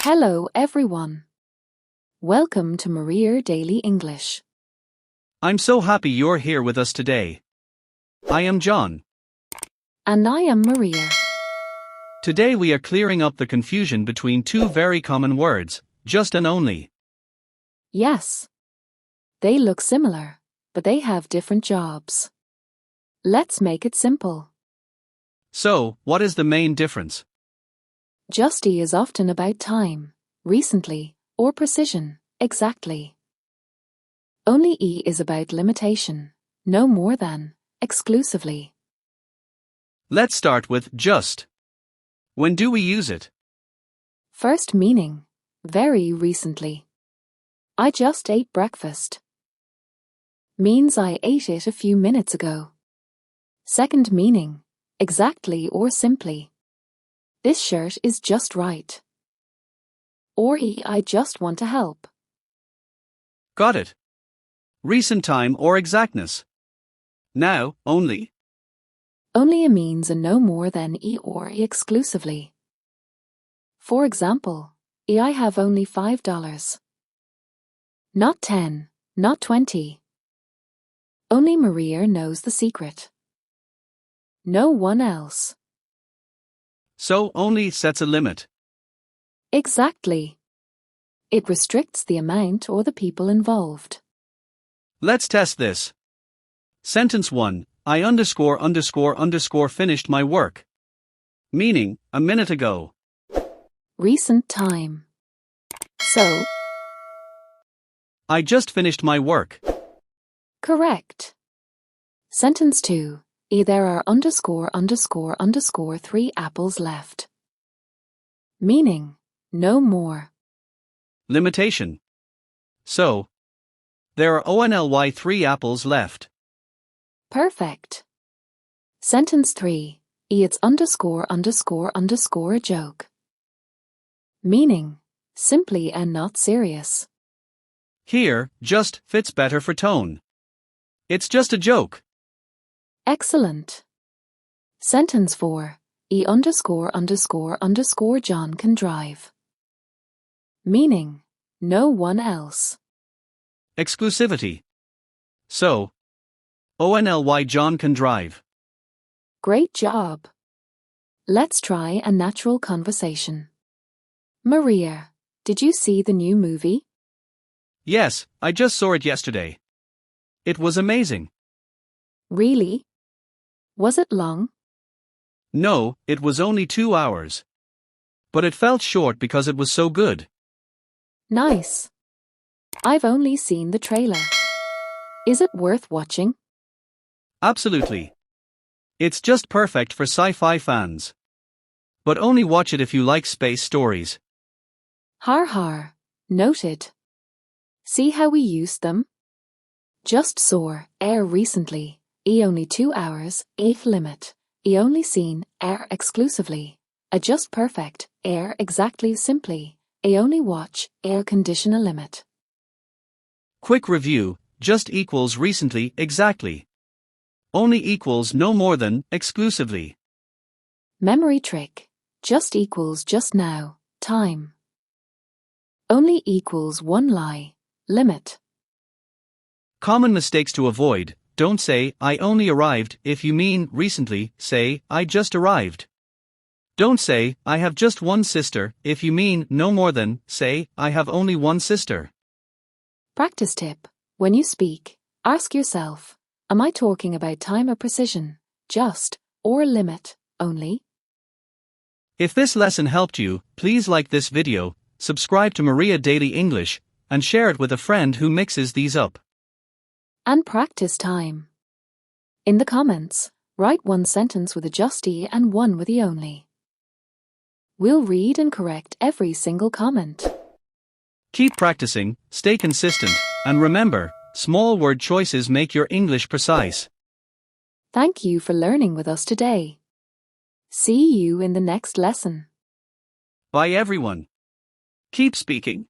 Hello everyone. Welcome to Maria Daily English. I'm so happy you're here with us today. I am John. And I am Maria. Today we are clearing up the confusion between two very common words, just and only. Yes. They look similar, but they have different jobs. Let's make it simple. So, what is the main difference? Justy is often about time, recently, or precision, exactly. Only E is about limitation, no more than, exclusively. Let's start with just. When do we use it? First meaning, very recently. I just ate breakfast. Means I ate it a few minutes ago. Second meaning, exactly or simply. This shirt is just right. Or I just want to help. Got it. Recent time or exactness. Now, only. Only means a no more than or exclusively. For example, I have only $5. Not 10, not 20. Only Maria knows the secret. No one else. So, only sets a limit. Exactly. It restricts the amount or the people involved. Let's test this. Sentence 1. I finished my work. Meaning, a minute ago. Recent time. So, I just finished my work. correct. Sentence 2. There are ___3 apples left. Meaning, no more. Limitation. So, there are only 3 apples left. Perfect. Sentence 3. It's ___ a joke. Meaning, simply and not serious. Here, just fits better for tone. It's just a joke. Excellent. Sentence 4. John can drive. Meaning, no one else. Exclusivity. So, only John can drive. Great job. Let's try a natural conversation. Maria, did you see the new movie? Yes, I just saw it yesterday. It was amazing. Really? Was it long? No, it was only 2 hours. But it felt short because it was so good. Nice. I've only seen the trailer. Is it worth watching? Absolutely. It's just perfect for sci-fi fans. But only watch it if you like space stories. Har har. Noted. See how we used them? Just saw, recently. Only 2 hours, 8th limit. Only seen, exclusively. A just perfect, exactly simply. Only watch, conditional limit. Quick review, just equals recently, exactly. Only equals no more than, exclusively. Memory trick. Just equals just now, time. Only equals one lie, limit. Common mistakes to avoid. Don't say, I only arrived, if you mean recently, say, I just arrived. Don't say, I have just one sister, if you mean no more than, say, I have only one sister. Practice tip. When you speak, ask yourself, am I talking about time or precision, just, or limit, only? If this lesson helped you, please like this video, subscribe to Maria Daily English, and share it with a friend who mixes these up. And practice time. In the comments, write one sentence with a justy and one with the only. We'll read and correct every single comment. Keep practicing, stay consistent, and remember, small word choices make your English precise. Thank you for learning with us today. See you in the next lesson. Bye everyone. Keep speaking.